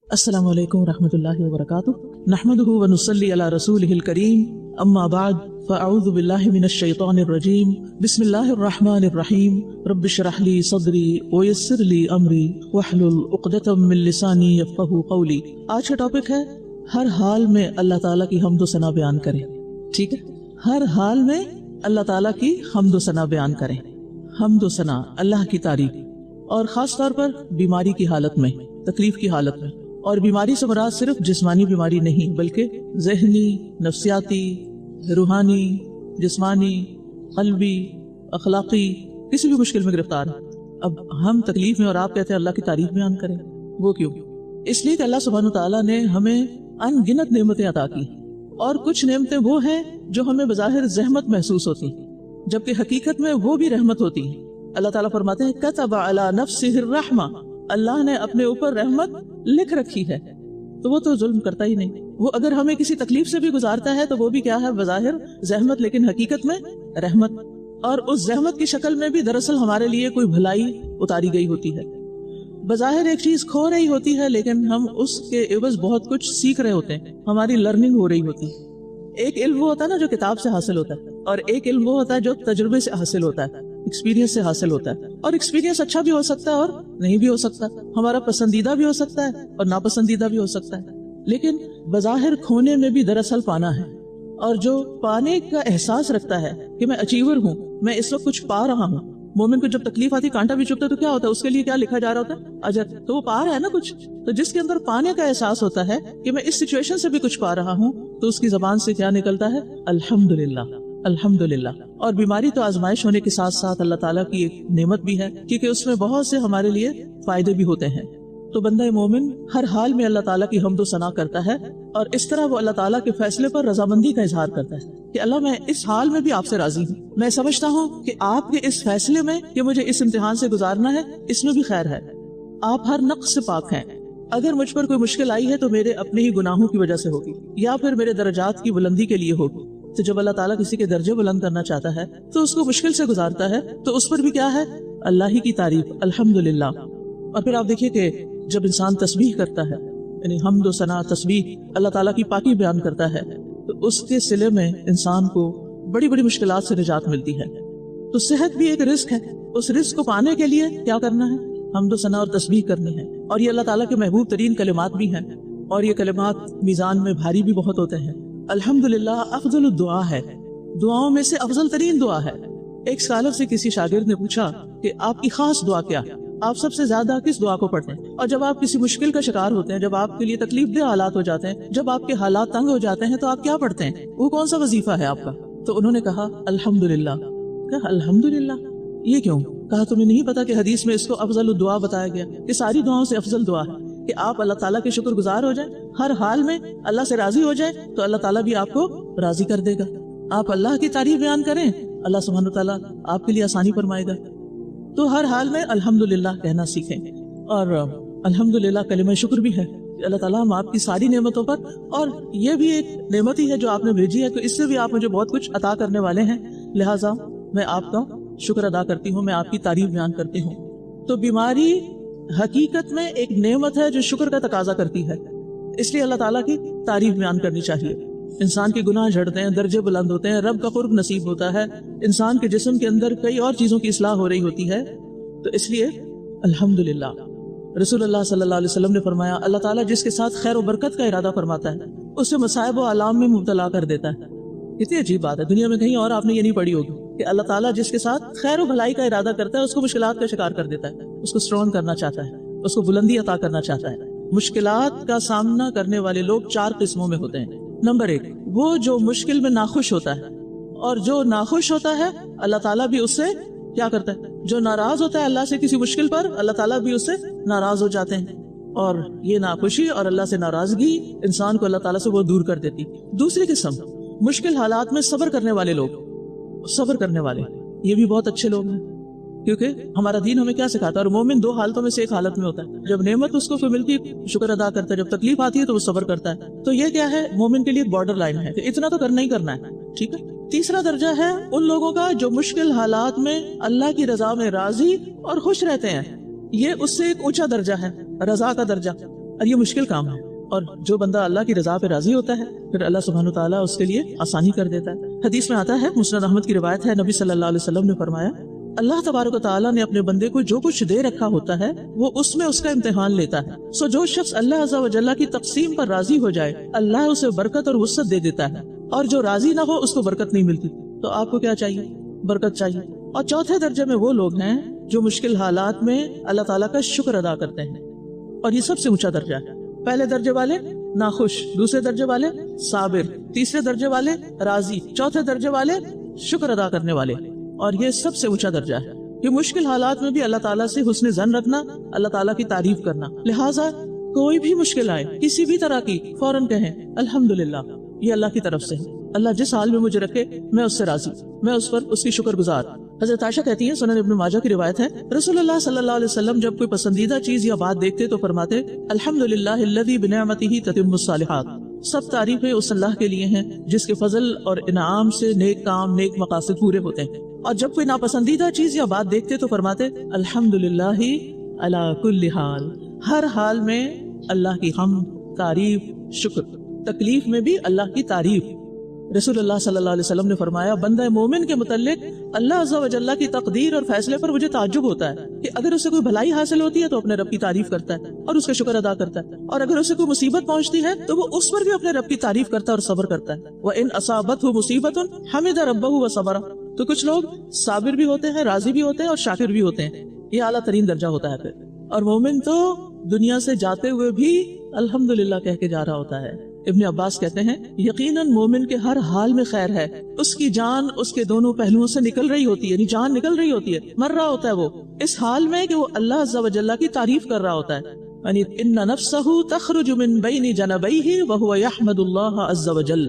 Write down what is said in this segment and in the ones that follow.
السلام علیکم ورحمۃ اللہ وبرکاتہ نحمدہ ونصلی علی رسولہ الکریم اما بعد فاعوذ باللہ من الشیطان الرجیم بسم اللہ الرحمن الرحیم رب اشرح لی صدری ویسر لی امری واحلل عقدۃ من لسانی یفقہوا قولی۔ آج کا ٹاپک ہے ہر حال میں اللہ تعالیٰ کی حمد و ثنا بیان کریں۔ ٹھیک ہے، ہر حال میں اللہ تعالیٰ کی حمد و ثنا بیان کریں۔ حمد و ثنا، اللہ کی تعریف، اور خاص طور پر بیماری کی حالت میں، تکلیف کی حالت میں۔ اور بیماری سے مراد صرف جسمانی بیماری نہیں بلکہ ذہنی، نفسیاتی، روحانی، جسمانی، قلبی، اخلاقی، کسی بھی مشکل میں گرفتار ہے۔ اب ہم تکلیف میں اور آپ کہتے ہیں اللہ کی تعریف بیان کریں، وہ کیوں؟ اس لیے کہ اللہ سبحانہ تعالیٰ نے ہمیں ان گنت نعمتیں عطا کی، اور کچھ نعمتیں وہ ہیں جو ہمیں بظاہر زحمت محسوس ہوتی جبکہ حقیقت میں وہ بھی رحمت ہوتی ہے۔ اللہ تعالیٰ فرماتے ہیں کتب علی نفسہ الرحمہ، اللہ نے اپنے اوپر رحمت لکھ رکھی ہے، تو وہ تو ظلم کرتا ہی نہیں۔ وہ اگر ہمیں کسی تکلیف سے بھی گزارتا ہے تو وہ بھی کیا ہے؟ بظاہر زحمت، لیکن حقیقت میں رحمت، اور اس زحمت کی شکل میں بھی دراصل ہمارے لیے کوئی بھلائی اتاری گئی ہوتی ہے۔ بظاہر ایک چیز کھو رہی ہوتی ہے لیکن ہم اس کے عوض بہت کچھ سیکھ رہے ہوتے ہیں، ہماری لرننگ ہو رہی ہوتی ہے۔ ایک علم وہ ہوتا ہے نا جو کتاب سے حاصل ہوتا ہے، اور ایک علم وہ ہوتا ہے جو تجربے سے حاصل ہوتا ہے، ایکسپیرینس سے حاصل ہوتا ہے۔ اور ایکسپیرینس اچھا بھی ہو سکتا ہے اور نہیں بھی ہو سکتا، ہمارا پسندیدہ بھی ہو سکتا ہے اور ناپسندیدہ بھی ہو سکتا ہے، لیکن بظاہر کھونے میں بھی دراصل پانا ہے۔ اور جو پانے کا احساس رکھتا ہے کہ میں اچیور ہوں، میں اس وقت کچھ پا رہا ہوں۔ مومن کو جب تکلیف آتی، کانٹا بھی چبھتا ہے تو کیا ہوتا ہے؟ اس کے لیے کیا لکھا جا رہا ہوتا ہے؟ اجر، تو وہ پا رہا ہے نا کچھ۔ تو جس کے اندر پانے کا احساس ہوتا ہے کہ میں اس سچویشن سے بھی کچھ پا رہا ہوں، تو اس کی زبان سے کیا نکلتا ہے؟ الحمدللہ، الحمدللہ۔ اور بیماری تو آزمائش ہونے کے ساتھ ساتھ اللہ تعالیٰ کی ایک نعمت بھی ہے، کیونکہ اس میں بہت سے ہمارے لیے فائدے بھی ہوتے ہیں۔ تو بندہ مومن ہر حال میں اللہ تعالیٰ کی حمد و ثنا کرتا ہے، اور اس طرح وہ اللہ تعالیٰ کے فیصلے پر رضامندی کا اظہار کرتا ہے کہ اللہ، میں اس حال میں بھی آپ سے راضی ہوں، میں سمجھتا ہوں کہ آپ کے اس فیصلے میں کہ مجھے اس امتحان سے گزارنا ہے، اس میں بھی خیر ہے۔ آپ ہر نقص سے پاک ہیں۔ اگر مجھ پر کوئی مشکل آئی ہے تو میرے اپنے ہی گناہوں کی وجہ سے ہوگی، یا پھر میرے درجات کی بلندی کے لیے ہوگی۔ تو جب اللہ تعالیٰ کسی کے درجے بلند کرنا چاہتا ہے تو اس کو مشکل سے گزارتا ہے، تو اس پر بھی کیا ہے؟ اللہ ہی کی تعریف، الحمدللہ۔ اور پھر آپ دیکھیے کہ جب انسان تسبیح کرتا ہے، یعنی حمد و ثنا، تسبیح، اللہ تعالیٰ کی پاکی بیان کرتا ہے، تو اس کے صلے میں انسان کو بڑی بڑی مشکلات سے نجات ملتی ہے۔ تو صحت بھی ایک رزق ہے، اس رزق کو پانے کے لیے کیا کرنا ہے؟ حمد و ثنا اور تسبیح کرنی ہے۔ اور یہ اللہ تعالیٰ کے محبوب ترین کلمات بھی ہیں، اور یہ کلمات میزان میں بھاری بھی بہت ہوتے ہیں۔ الحمدللہ افضل الدعا ہے، دعاؤں میں سے افضل ترین دعا ہے۔ ایک اسکالر سے کسی شاگرد نے پوچھا کہ آپ کی خاص دعا کیا ہے؟ آپ سب سے زیادہ کس دعا کو پڑھتے ہیں؟ اور جب آپ کسی مشکل کا شکار ہوتے ہیں، جب آپ کے لیے تکلیف دہ حالات ہو جاتے ہیں، جب آپ کے حالات تنگ ہو جاتے ہیں، تو آپ کیا پڑھتے ہیں؟ وہ کون سا وظیفہ ہے آپ کا؟ تو انہوں نے کہا الحمدللہ۔ کہا الحمدللہ، یہ کیوں؟ کہا تمہیں نہیں پتا کہ حدیث میں اس کو افضل الدعا بتایا گیا، کہ ساری دعاؤں سے افضل دعا ہے کہ آپ اللہ تعالیٰ کے شکر گزار ہو جائیں، ہر حال میں اللہ سے راضی ہو جائیں، تو اللہ تعالیٰ بھی آپ کو راضی کر دے گا۔ آپ اللہ کی تعریف بیان کریں، اللہ سبحانہ تعالیٰ آپ کے لیے آسانی فرمائے گا۔ تو ہر حال میں الحمدللہ کہنا سیکھیں۔ اور الحمدللہ کلمہ شکر بھی ہے کہ اللہ تعالیٰ ہم آپ کی ساری نعمتوں پر، اور یہ بھی ایک نعمت ہی ہے جو آپ نے بھیجی ہے، کہ اس سے بھی آپ مجھے بہت کچھ عطا کرنے والے ہیں، لہٰذا میں آپ کا شکر ادا کرتی ہوں، میں آپ کی تعریف بیان کرتی ہوں۔ تو بیماری حقیقت میں ایک نعمت ہے جو شکر کا تقاضا کرتی ہے، اس لیے اللہ تعالیٰ کی تعریف بیان کرنی چاہیے۔ انسان کے گناہ جھڑتے ہیں، درجے بلند ہوتے ہیں، رب کا قرب نصیب ہوتا ہے، انسان کے جسم کے اندر کئی اور چیزوں کی اصلاح ہو رہی ہوتی ہے، تو اس لیے الحمدللہ۔ رسول اللہ صلی اللہ علیہ وسلم نے فرمایا، اللہ تعالیٰ جس کے ساتھ خیر و برکت کا ارادہ فرماتا ہے اسے مصائب و آلام میں مبتلا کر دیتا ہے۔ کتنی عجیب بات ہے، دنیا میں کہیں اور آپ نے یہ نہیں پڑھی ہوگی کہ اللہ تعالیٰ جس کے ساتھ خیر و بھلائی کا ارادہ کرتا ہے اس کو مشکلات کا شکار کر دیتا ہے، اس کو اسٹرانگ کرنا چاہتا ہے، اس کو بلندی عطا کرنا چاہتا ہے۔ مشکلات کا سامنا کرنے والے لوگ 4 قسموں میں ہوتے ہیں۔ نمبر 1، وہ جو مشکل میں ناخوش ہوتا ہے، اور جو ناخوش ہوتا ہے اللہ تعالیٰ بھی اس سے کیا کرتا ہے؟ جو ناراض ہوتا ہے اللہ سے کسی مشکل پر، اللہ تعالیٰ بھی اس سے ناراض ہو جاتے ہیں، اور یہ ناخوشی اور اللہ سے ناراضگی انسان کو اللہ تعالیٰ سے بہت دور کر دیتی۔ دوسری قسم، مشکل حالات میں صبر کرنے والے لوگ، صبر کرنے والے، یہ بھی بہت اچھے لوگ ہیں، کیونکہ ہمارا دین ہمیں کیا سکھاتا ہے؟ اور مومن 2 حالتوں میں سے ایک حالت میں ہوتا ہے، جب نعمت اس کو کوئی ملتی ہے شکر ادا کرتا ہے، جب تکلیف آتی ہے تو وہ صبر کرتا ہے۔ تو یہ کیا ہے؟ مومن کے لیے ایک بارڈر لائن ہے کہ اتنا تو کرنا ہی کرنا ہے، ٹھیک ہے۔ تیسرا درجہ ہے ان لوگوں کا جو مشکل حالات میں اللہ کی رضا میں راضی اور خوش رہتے ہیں، یہ اس سے ایک اونچا درجہ ہے، رضا کا درجہ۔ اور یہ مشکل کام ہے، اور جو بندہ اللہ کی رضا پہ راضی ہوتا ہے پھر اللہ سبحانہ وتعالیٰ اس کے لیے آسانی کر دیتا ہے۔ حدیث میں آتا ہے، مسند احمد کی روایت ہے، نبی صلی اللہ علیہ وسلم نے فرمایا اللہ تبارک و تعالیٰ نے اپنے بندے کو جو کچھ دے رکھا ہوتا ہے وہ اس میں اس کا امتحان لیتا ہے، سو جو شخص اللہ عز و جل کی تقسیم پر راضی ہو جائے اللہ اسے برکت اور وسعت دے دیتا ہے، اور جو راضی نہ ہو اس کو برکت نہیں ملتی۔ تو آپ کو کیا چاہیے؟ برکت چاہیے۔ اور چوتھے درجے میں وہ لوگ ہیں جو مشکل حالات میں اللہ تعالیٰ کا شکر ادا کرتے ہیں، اور یہ سب سے اونچا درجہ ہے۔ پہلے درجے والے ناخوش، دوسرے درجے والے صابر، تیسرے درجے والے راضی، چوتھے درجے والے شکر ادا کرنے والے، اور یہ سب سے اونچا درجہ ہے۔ یہ مشکل حالات میں بھی اللہ تعالیٰ سے حسن ظن رکھنا، اللہ تعالیٰ کی تعریف کرنا۔ لہٰذا کوئی بھی مشکل آئے کسی بھی طرح کی، فوراً کہیں الحمدللہ، یہ اللہ کی طرف سے ہے، اللہ جس حال میں مجھے رکھے میں اس سے راضی، میں اس پر اس کی شکر گزار۔ حضرت عائشہ کہتی ہیں، سنن ابن ماجہ کی روایت ہے، رسول اللہ صلی اللہ علیہ وسلم جب کوئی پسندیدہ چیز یا بات دیکھتے تو فرماتے الحمدللہ الذی بنعمتہ تتم الصالحات، سب تعریفیں اس اللہ کے لیے ہیں جس کے فضل اور انعام سے نیک کام، نیک مقاصد پورے ہوتے ہیں۔ اور جب کوئی ناپسندیدہ چیز یا بات دیکھتے تو فرماتے الحمدللہ علی کل حال، ہر حال میں اللہ کی حمد، تعریف، شکر، تکلیف میں بھی اللہ کی تعریف۔ رسول اللہ صلی اللہ علیہ وسلم نے فرمایا بندہ مومن کے متعلق اللہ عز و جل کی تقدیر اور فیصلے پر مجھے تعجب ہوتا ہے کہ اگر اسے کوئی بھلائی حاصل ہوتی ہے تو اپنے رب کی تعریف کرتا ہے اور اس کا شکر ادا کرتا ہے، اور اگر اسے کوئی مصیبت پہنچتی ہے تو وہ اس پر بھی اپنے رب کی تعریف کرتا ہے اور صبر کرتا ہے۔ وَإِنْ أَصَابَتْهُ مُصِيبَةٌ حَمِدَ رَبَّهُ وَصَبَرَ، تو کچھ لوگ صابر بھی ہوتے ہیں، راضی بھی ہوتے ہیں اور شاکر بھی ہوتے ہیں، یہ اعلیٰ ترین درجہ ہوتا ہے۔ پھر اور مومن تو دنیا سے جاتے ہوئے بھی الحمدللہ کہہ کے جا رہا ہوتا ہے۔ ابن عباس کہتے ہیں یقیناً مومن کے ہر حال میں خیر ہے، اس کی جان اس کے دونوں پہلوؤں سے نکل رہی ہوتی ہے، یعنی جان نکل رہی ہوتی ہے، مر رہا ہوتا ہے وہ اس حال میں کہ وہ اللہ عز و جل کی تعریف کر رہا ہوتا ہے، یعنی ان نفسہ تخرج من بین جنبیہ وہو یحمد اللہ عز و جل۔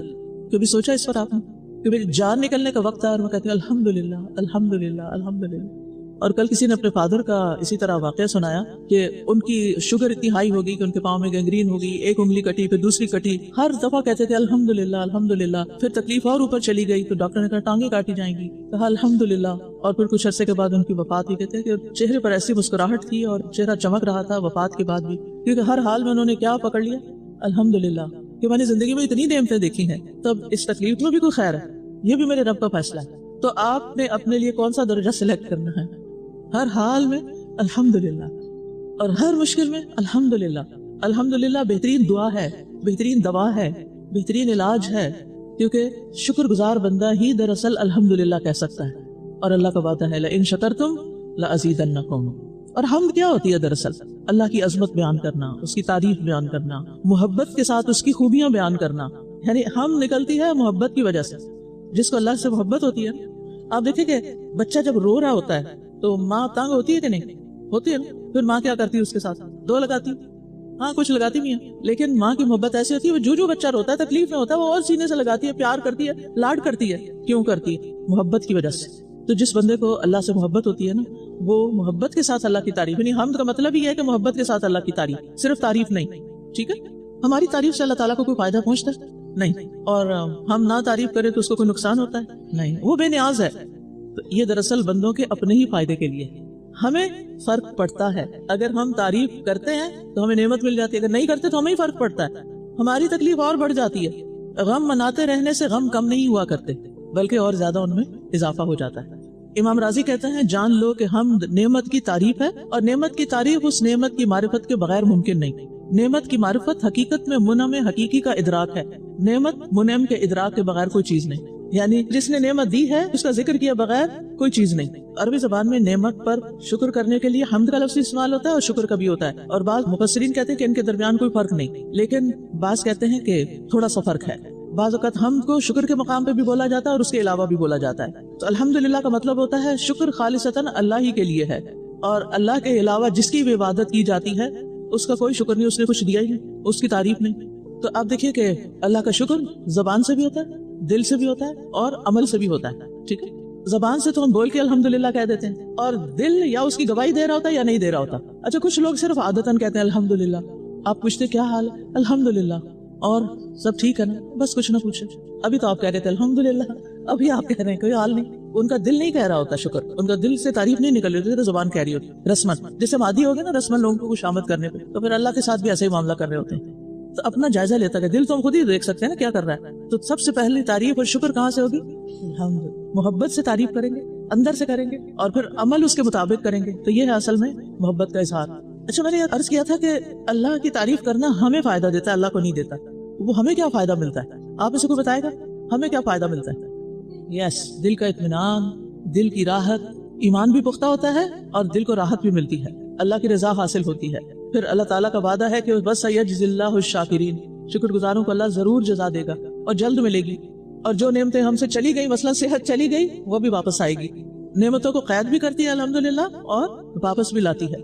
کبھی سوچا اس پر آپ نے کہ میری جان نکلنے کا وقت ہے اور میں کہتی ہوں الحمدللہ الحمدللہ الحمدللہ۔ اور کل کسی نے اپنے فادر کا اسی طرح واقعہ سنایا کہ ان کی شوگر اتنی ہائی ہوگی کہ ان کے پاؤں میں گینگرین ہوگی، ایک انگلی کٹی پھر دوسری کٹی، ہر دفعہ کہتے تھے الحمدللہ الحمدللہ، پھر تکلیف اور اوپر چلی گئی تو ڈاکٹر نے کہا ٹانگیں کاٹی جائیں گی، کہا الحمدللہ، اور پھر کچھ عرصے کے بعد ان کی وفات ہوئی۔ کہتے کہ چہرے پر ایسی مسکراہٹ تھی اور چہرہ چمک رہا تھا وفات کے بعد بھی، کیونکہ ہر حال میں انہوں نے کیا پکڑ لیا؟ الحمدللہ، کہ میں نے زندگی میں اتنی نعمتیں دیکھی ہیں، تب اس تکلیف میں بھی کوئی خیر ہے، یہ بھی میرے رب کا فیصلہ ہے۔ تو آپ نے اپنے لیے کون سا درجہ سلیکٹ کرنا ہے؟ ہر حال میں الحمدللہ، اور ہر مشکل میں الحمدللہ۔ الحمدللہ بہترین دعا ہے، بہترین دوا ہے، بہترین علاج ہے، کیونکہ شکر گزار بندہ ہی دراصل الحمدللہ کہہ سکتا ہے، اور اللہ کا وعدہ ہے لئن شکرتم لازیدنکم۔ اور حمد کیا ہوتی ہے دراصل؟ اللہ کی عظمت بیان کرنا، اس کی تعریف بیان کرنا، محبت کے ساتھ اس کی خوبیاں بیان کرنا، یعنی ہم نکلتی ہے محبت کی وجہ سے۔ جس کو اللہ سے محبت ہوتی ہے، آپ دیکھیں کہ بچہ جب رو رہا ہوتا ہے تو ماں تنگ ہوتی ہے کہ نہیں ہوتی ہے؟ پھر ماں کیا کرتی ہے اس کے ساتھ؟ دو لگاتی، ہاں کچھ لگاتی بھی ہیں، لیکن ماں کی محبت ایسی ہوتی ہے وہ جو بچہ روتا ہے تکلیف میں ہوتا ہے وہ اور سینے سے لگاتی ہے، پیار کرتی ہے، لاڈ کرتی ہے۔ کیوں کرتی ہے؟ محبت کی وجہ سے۔ تو جس بندے کو اللہ سے محبت ہوتی ہے نا، وہ محبت کے ساتھ اللہ کی تعریف، یعنی حمد کا مطلب ہی ہے کہ محبت کے ساتھ اللہ کی تعریف، صرف تعریف نہیں، ٹھیک ہے؟ ہماری تعریف سے اللہ تعالیٰ کو کوئی فائدہ پہنچتا ہے؟ نہیں، اور ہم نہ تعریف کریں تو اس کو کوئی نقصان ہوتا ہے؟ نہیں، وہ بے نیاز ہے۔ تو یہ دراصل بندوں کے اپنے ہی فائدے کے لیے۔ ہمیں فرق پڑتا ہے، اگر ہم تعریف کرتے ہیں تو ہمیں نعمت مل جاتی ہے، اگر نہیں کرتے تو ہمیں ہی فرق پڑتا ہے، ہماری تکلیف اور بڑھ جاتی ہے۔ غم مناتے رہنے سے غم کم نہیں ہوا کرتے بلکہ اور زیادہ ان میں اضافہ ہو جاتا ہے۔ امام راضی کہتے ہیں جان لو کہ حمد نعمت کی تعریف ہے، اور نعمت کی تعریف اس نعمت کی معرفت کے بغیر ممکن نہیں۔ نعمت کی معرفت حقیقت میں منعم حقیقی کا ادراک ہے، نعمت منعم کے ادراک کے بغیر کوئی چیز نہیں، یعنی جس نے نعمت دی ہے اس کا ذکر کیا بغیر کوئی چیز نہیں۔ عربی زبان میں نعمت پر شکر کرنے کے لیے حمد کا لفظ استعمال ہوتا ہے اور شکر کا بھی ہوتا ہے، اور بعض مفسرین کہتے ہیں کہ ان کے درمیان کوئی فرق نہیں، لیکن بعض کہتے ہیں کہ تھوڑا سا فرق ہے۔ بعض اوقات حمد کو شکر کے مقام پہ بھی بولا جاتا ہے اور اس کے علاوہ بھی بولا جاتا ہے۔ تو الحمدللہ کا مطلب ہوتا ہے شکر خالصتاً اللہ ہی کے لیے ہے، اور اللہ کے علاوہ جس کی بھی عبادت کی جاتی ہے اس کا کوئی شکر نہیں، اس نے کچھ دیا ہی نہیں، اس کی تعریف نہیں۔ تو آپ دیکھیے کہ اللہ کا شکر زبان سے بھی ہوتا ہے، دل سے بھی ہوتا ہے اور عمل سے بھی ہوتا ہے، ٹھیک ہے؟ زبان سے تو ہم بول کے الحمدللہ کہہ دیتے ہیں، اور دل یا اس کی گواہی دے رہا ہوتا ہے یا نہیں دے رہا ہوتا۔ اچھا کچھ لوگ صرف عادتاً کہتے ہیں الحمدللہ، آپ پوچھتے کیا حال ہے؟ الحمدللہ، اور سب ٹھیک ہے نا؟ بس کچھ نہ پوچھے، ابھی تو آپ کہہ رہے تھے الحمدللہ، ابھی آپ کہہ رہے ہیں کوئی حال نہیں۔ ان کا دل نہیں کہہ رہا ہوتا شکر، ان کا دل سے تعریف نہیں نکل رہی ہوتی، زبان کہہ رہی ہوتی رسمن. جیسے ہم عادی ہو گئے نا رسمن لوگوں کو خوش آمد کرنے پہ، تو پھر اللہ کے ساتھ بھی ایسے ہی معاملہ کر رہے ہوتے ہیں. تو اپنا جائزہ لیتا ہے، دل تو ہم خود ہی دیکھ سکتے ہیں نا کیا کر رہا ہے. تو سب سے پہلی تعریف اور شکر کہاں سے ہوگی؟ محبت سے تعریف کریں گے، اندر سے کریں گے، اور پھر عمل اس کے مطابق کریں گے. تو یہ ہے اصل میں محبت کا اظہار. اچھا میں نے عرض کیا تھا کہ اللہ کی تعریف کرنا ہمیں فائدہ دیتا ہے، اللہ کو نہیں دیتا. وہ ہمیں کیا فائدہ ملتا ہے؟ آپ اسے کو بتائے گا ہمیں کیا فائدہ ملتا ہے؟ یس، دل کا اطمینان، دل کی راحت، ایمان بھی پختہ ہوتا ہے اور دل کو راحت بھی ملتی ہے، اللہ کی رضا حاصل ہوتی ہے. پھر اللہ تعالیٰ کا وعدہ ہے کہ بس سیجزی اللہ الشاکرین، شکر گزاروں کو اللہ ضرور جزا دے گا اور جلد ملے گی. اور جو نعمتیں ہم سے چلی گئی، مثلا صحت چلی گئی، وہ بھی واپس آئے گی. نعمتوں کو قید بھی کرتی ہے الحمدللہ اور واپس بھی لاتی ہے.